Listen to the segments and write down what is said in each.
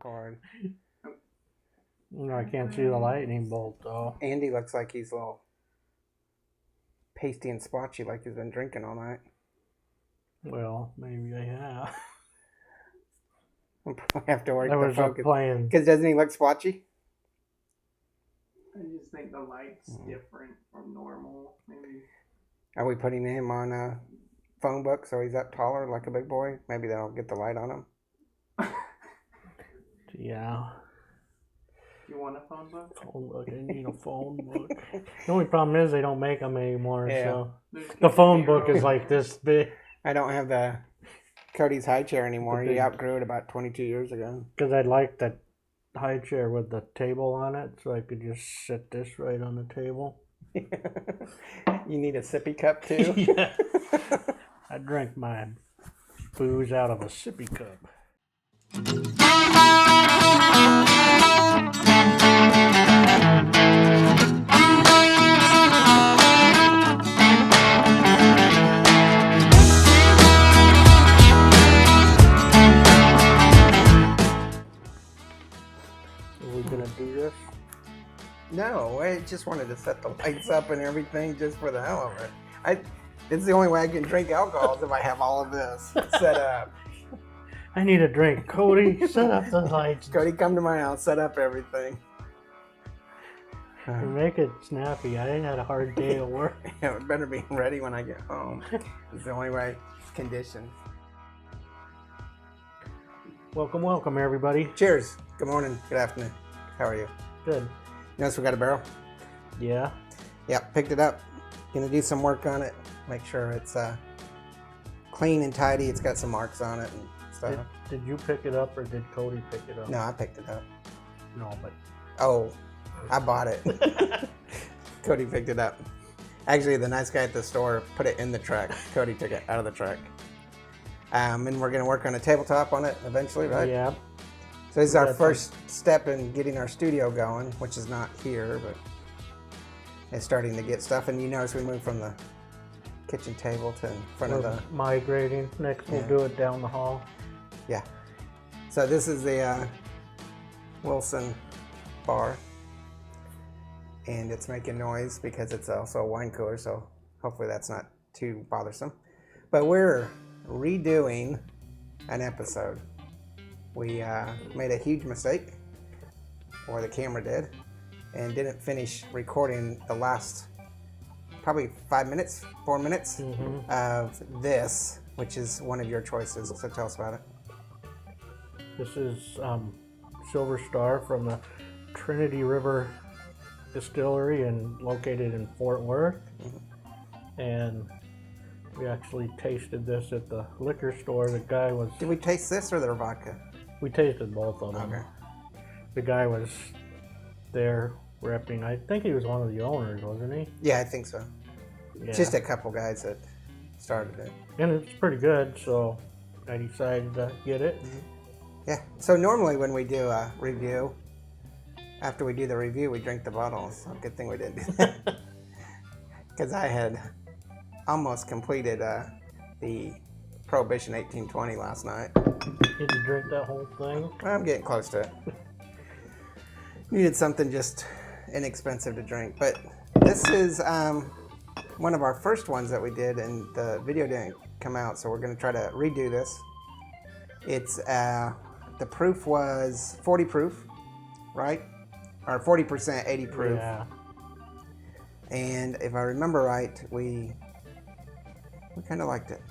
cord. No, I can't see the lightning bolt though. Andy looks like he's a little pasty and splotchy, like he's been drinking all night. Well, maybe I have. We'll probably have to work I the was focus. playing. Because doesn't he look splotchy? I just think the light's different from normal. Maybe. Are we putting him on a phone book so he's up taller like a big boy? Maybe that'll get the light on him. Yeah. You want a phone book? Phone book. I need a phone book. The only problem is they don't make them anymore. Yeah. So the phone book is like this big. I don't have the Cody's high chair anymore. He outgrew it about 22 years ago. Because I'd like that high chair with the table on it, so I could just sit this right on the table. You need a sippy cup too? Yeah. I drink my booze out of a sippy cup. Are we gonna do this? No, I just wanted to set the lights up and everything just for the hell of it. It's the only way I can drink alcohol is if I have all of this set up. I need a drink. Cody, set up the lights. Cody, come to my house, set up everything. Make it snappy. I had a hard day at work. Yeah, it better be ready when I get home. It's the only way. It's conditions. Welcome, everybody. Cheers. Good morning. Good afternoon. How are you? Good. Notice we got a barrel? Yeah. Yep, picked it up. Gonna do some work on it. Make sure it's clean and tidy. It's got some marks on it and stuff. Did you pick it up or did Cody pick it up? No, I picked it up. No, but... Oh, I bought it. Cody picked it up. Actually, the nice guy at the store put it in the truck. Cody took it out of the truck. And we're going to work on a tabletop on it eventually, right? Yeah. So this is our first step in getting our studio going, which is not here, but it's starting to get stuff. And you notice we moved from the kitchen table to in front of the... migrating. Next we'll do it down the hall. Yeah. So this is the Wilson bar. And it's making noise because it's also a wine cooler, so hopefully that's not too bothersome. But we're redoing an episode. We made a huge mistake, or the camera did, and didn't finish recording the last probably 4 minutes of this, which is one of your choices. So tell us about it. This is Silver Star from the Trinity River Distillery and located in Fort Worth. And we actually tasted this at the liquor store. The guy was... Did we taste this or their vodka? We tasted both of them. Okay. The guy was there repping. I think he was one of the owners, wasn't he? Yeah, I think so. Yeah. Just a couple guys that started it. And it's pretty good, so I decided to get it. Yeah. So normally when we do a review, after we do the review, we drink the bottles. So good thing we didn't do that. Because I had almost completed the Prohibition 1820 last night. Did you drink that whole thing? I'm getting close to it. Needed something just inexpensive to drink. But this is one of our first ones that we did, and the video didn't come out, so we're going to try to redo this. It's the proof was 40 proof, right? Or 40%, 80 proof. Yeah. And if I remember right, we kind of liked it.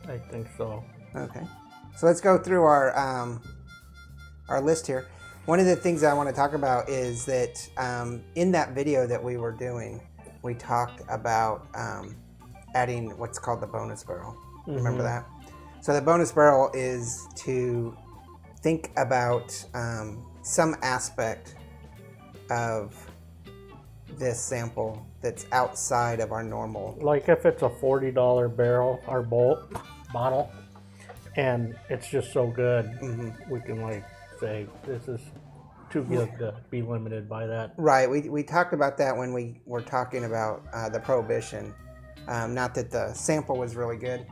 I think so. Okay. So let's go through our list here. One of the things I want to talk about is that in that video that we were doing, we talked about adding what's called the bonus barrel. Remember that? So the bonus barrel is to think about some aspect of this sample that's outside of our normal. Like if it's a $40 barrel or bottle, and it's just so good, we can like say this is too good to be limited by that. Right. We talked about that when we were talking about the Prohibition. Not that the sample was really good.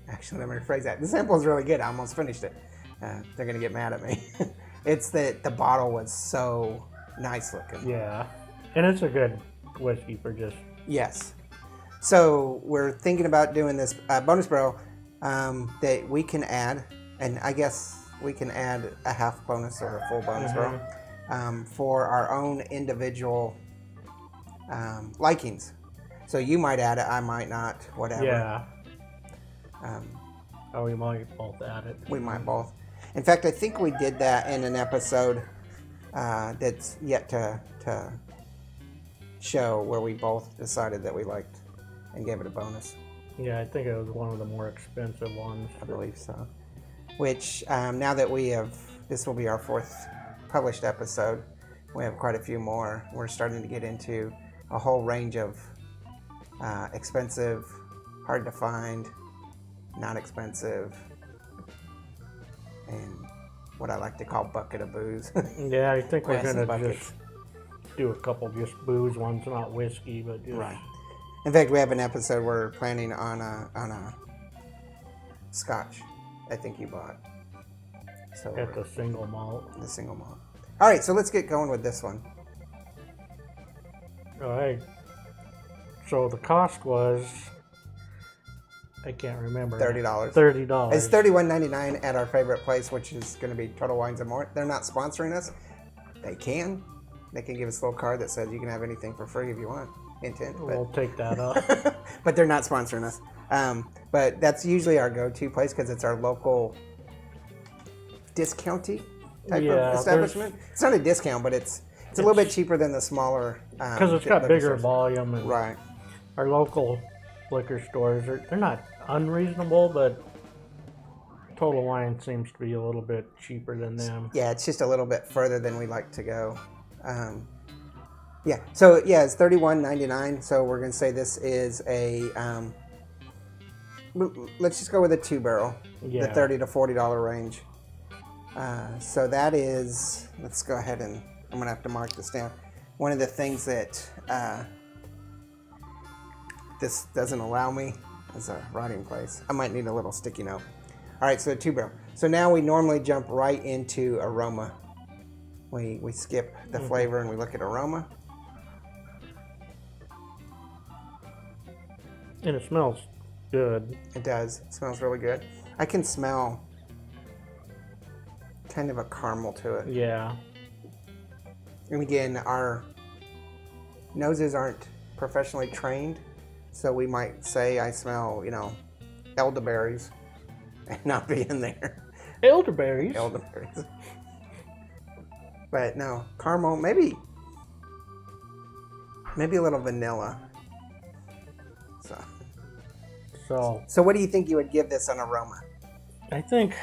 Actually, let me rephrase that. The sample is really good. I almost finished it. They're going to get mad at me. It's that the bottle was so nice looking. Yeah, and it's a good whiskey for just. Yes. So we're thinking about doing this bonus barrel that we can add, and I guess we can add a half bonus or a full bonus barrel for our own individual likings. So you might add it, I might not, whatever. Yeah. Or we might both add it. We might both. In fact, I think we did that in an episode that's yet to show where we both decided that we liked and gave it a bonus. Yeah, I think it was one of the more expensive ones. I believe so. Which, now that we have, this will be our 4th published episode, we have quite a few more. We're starting to get into a whole range of expensive, hard to find, not expensive, and what I like to call bucket of booze. Yeah, I think we're Glass and gonna buckets. just do a couple just booze ones, not whiskey, but just Right. In fact, we have an episode we're planning on a scotch. I think you bought. So at the single malt. the single malt. All right, so let's get going with this one. All right. So the cost was, I can't remember. $30. $30. It's $31.99 at our favorite place, which is going to be Total Wines and More. They're not sponsoring us. They can. They can give us a little card that says you can have anything for free if you want. Hint, hint. We'll take that up. But they're not sponsoring us. But that's usually our go-to place because it's our local discounty type of establishment. It's not a discount, but it's a little bit cheaper than the smaller. Because it's got liquor bigger stores. volume. And Right. Our local liquor stores, they're not unreasonable, but Total Wine seems to be a little bit cheaper than them. Yeah, it's just a little bit further than we like to go. Yeah, so yeah, it's $31.99. So we're gonna say this is a. Let's just go with a 2-barrel, Yeah. the $30 to $40 range. So that is. Let's go ahead and I'm gonna have to mark this down. One of the things that this doesn't allow me is a writing place. I might need a little sticky note. All right, so 2-barrel. So now we normally jump right into aroma. We skip the flavor and we look at aroma. And it smells good. It does. It smells really good. I can smell kind of a caramel to it. Yeah. And again, our noses aren't professionally trained, so we might say I smell, elderberries and not be in there. Elderberries. Elderberries. But no, caramel, maybe a little vanilla. So what do you think you would give this on aroma? I think,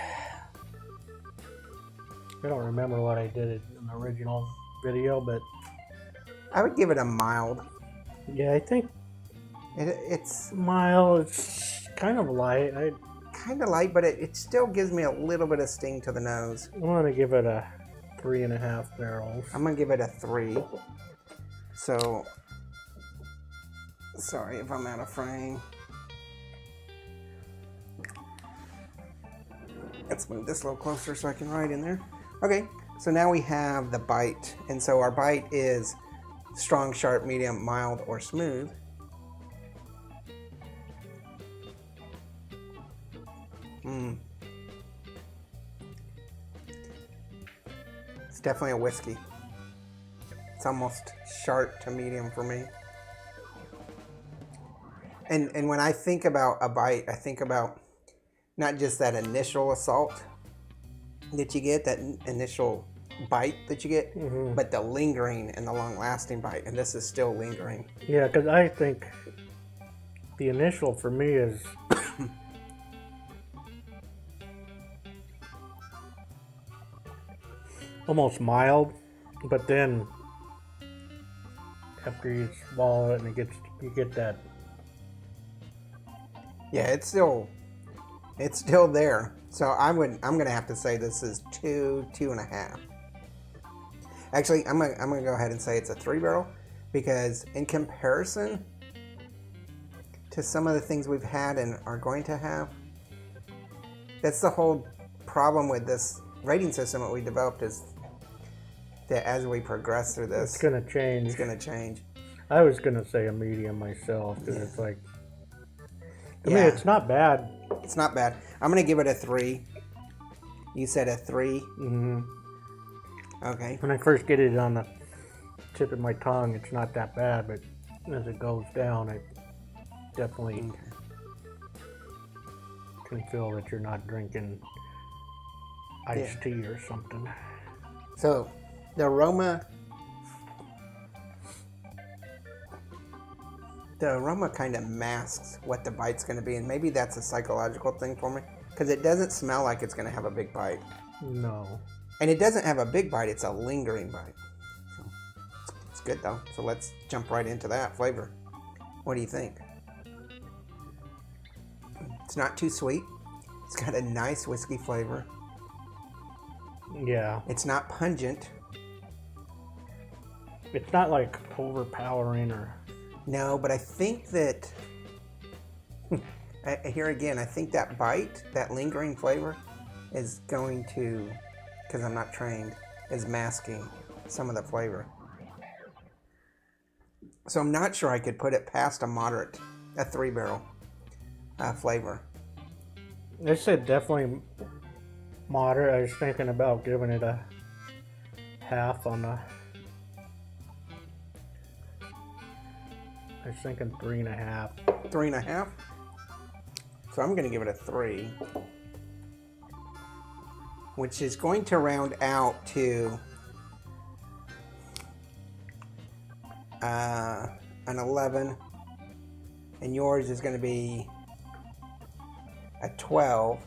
I don't remember what I did in the original video, but I would give it a mild. yeah, I think It's mild. It's kind of light. kind of light, but it still gives me a little bit of sting to the nose. I'm gonna give it a 3.5 barrels. I'm going to give it a 3. So, sorry if I'm out of frame. Let's move this a little closer so I can write in there. Okay, so now we have the bite. And so our bite is strong, sharp, medium, mild, or smooth. It's definitely a whiskey. It's almost sharp to medium for me. And when I think about a bite, I think about not just that initial assault that you get, that initial bite that you get, but the lingering and the long-lasting bite. And this is still lingering. Yeah, because I think the initial for me is almost mild, but then after you swallow it and you get that. Yeah, it's still there. So I'm gonna have to say this is 2.5. Actually, I'm gonna go ahead and say it's a 3-barrel because in comparison to some of the things we've had and are going to have, that's the whole problem with this rating system that we developed is that as we progress through this, It's gonna change. it's going to change. I was gonna say a medium myself because it's like, I mean, Yeah. it's not bad. It's not bad. I'm going to give it a 3. You said a 3? Hmm. Okay. When I first get it on the tip of my tongue, it's not that bad, but as it goes down, it definitely can feel that you're not drinking iced tea or something. So, the aroma kind of masks what the bite's going to be, and maybe that's a psychological thing for me, because it doesn't smell like it's going to have a big bite. No. And it doesn't have a big bite, it's a lingering bite. So, it's good though. So let's jump right into that flavor. What do you think? It's not too sweet. It's got a nice whiskey flavor. Yeah. It's not pungent. It's not like overpowering or. No, but I think that, here again, I think that bite, that lingering flavor, is going to, because I'm not trained, is masking some of the flavor. So I'm not sure I could put it past a 3-barrel flavor. I said definitely moderate. I was thinking about giving it a half on the. I was thinking 3.5. 3.5? So I'm going to give it a 3. Which is going to round out to an 11. And yours is going to be a 12.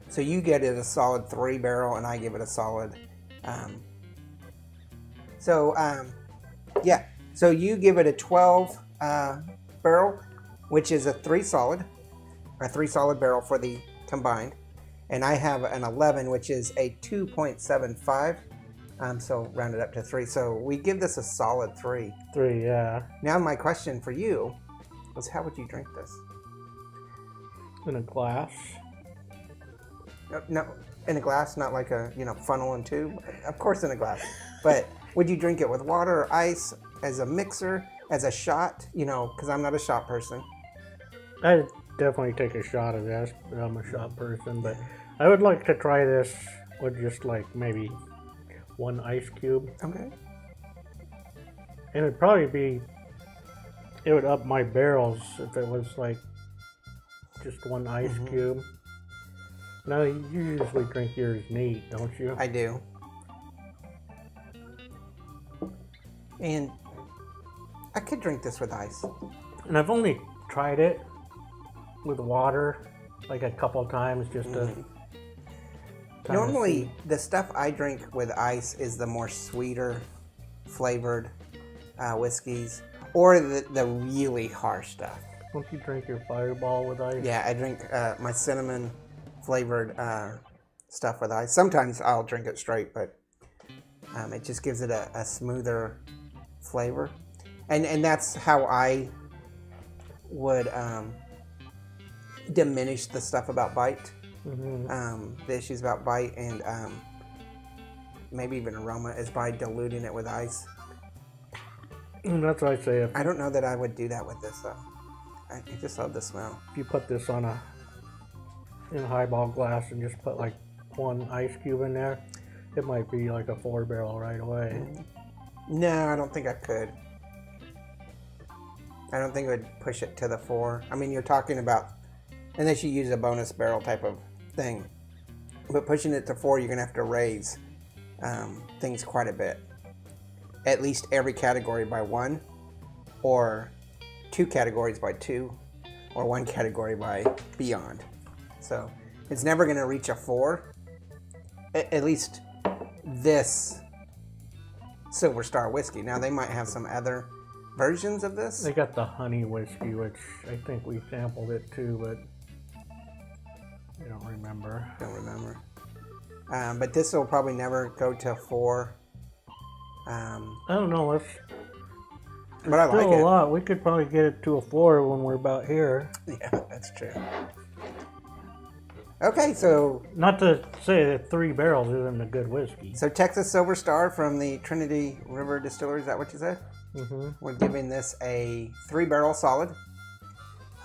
So you get it a solid 3-barrel, and I give it a solid. Yeah. So you give it a 12 barrel, which is a 3 solid barrel for the combined. And I have an 11, which is a 2.75. So round it up to 3. So we give this a solid 3. 3, yeah. Now my question for you is, how would you drink this? In a glass. No, in a glass, not like a funnel and tube. Of course, in a glass. But would you drink it with water or ice, as a mixer, as a shot? Because I'm not a shot person. I'd definitely take a shot of this, but I'm a shot person. But I would like to try this with just like maybe 1 ice cube. Okay. And it'd probably it would up my barrels if it was like just 1 ice cube. Now, you usually drink yours neat, don't you? I do. And I could drink this with ice. And I've only tried it with water like a couple times just to. Normally, the stuff I drink with ice is the more sweeter flavored whiskeys, or the really harsh stuff. Don't you drink your Fireball with ice? Yeah, I drink my cinnamon flavored stuff with ice. Sometimes I'll drink it straight, but it just gives it a smoother flavor. And that's how I would diminish the stuff about bite. The issues about bite and maybe even aroma is by diluting it with ice. And that's what I say. I don't know that I would do that with this though. I just love the smell. If you put this in a highball glass and just put like 1 ice cube in there, it might be like a 4-barrel right away. No, I don't think I could. I don't think it would push it to the 4. I mean, you're talking about, unless you use a bonus barrel type of thing. But pushing it to 4, you're going to have to raise things quite a bit. At least every category by 1, or 2 categories by 2, or 1 category by beyond. So it's never going to reach a 4. At least this Silver Star whiskey. Now they might have some other versions of this. They got the honey whiskey, which I think we sampled it too, but I don't remember. But this will probably never go to 4. I don't know. But I like Still it. a lot. We could probably get it to a 4 when we're about here. Yeah, that's true. Okay, so Not to say that 3 barrels isn't a good whiskey. Texas Silver Star from the Trinity River Distillery. Is that what you said? Mm-hmm. We're giving this a 3-barrel solid.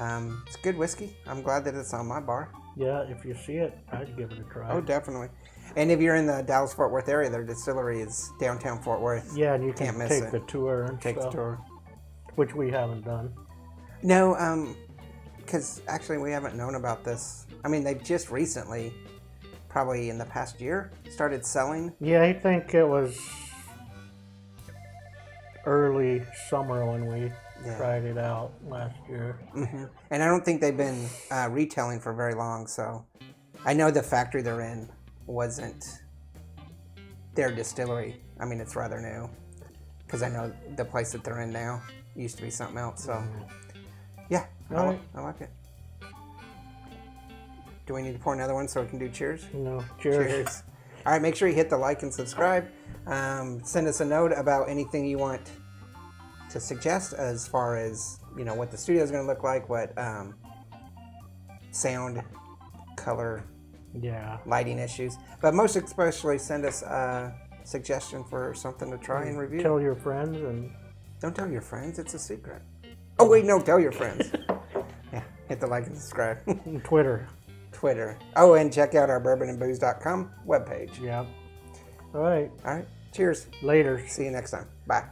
It's good whiskey. I'm glad that it's on my bar. Yeah, if you see it, I'd give it a try. Oh, definitely. And if you're in the Dallas-Fort Worth area, their distillery is downtown Fort Worth. Yeah, and you Can't can miss take it. the tour and Take the stuff, tour. which we haven't done. No, because actually we haven't known about this. I mean, they've just recently, probably in the past year, started selling. Yeah, I think it was early summer when we tried it out last year. Mm-hmm. And I don't think they've been retailing for very long, so I know the factory they're in wasn't their distillery. I mean, it's rather new, because I know the place that they're in now used to be something else, so yeah, All I like it. Do we need to pour another one so we can do cheers? No, cheers. All right, make sure you hit the like and subscribe. Send us a note about anything you want to suggest as far as, you know, what the studio is going to look like, what sound, color, Yeah. lighting issues. But most especially, send us a suggestion for something to try and review. Tell your friends and Don't tell your friends, it's a secret. Oh, wait, no, tell your friends. Yeah, hit the like and subscribe. Twitter. Twitter. Oh, and check out our bourbonandbooze.com webpage. Yeah. All right. All right, cheers. Later. See you next time. Bye.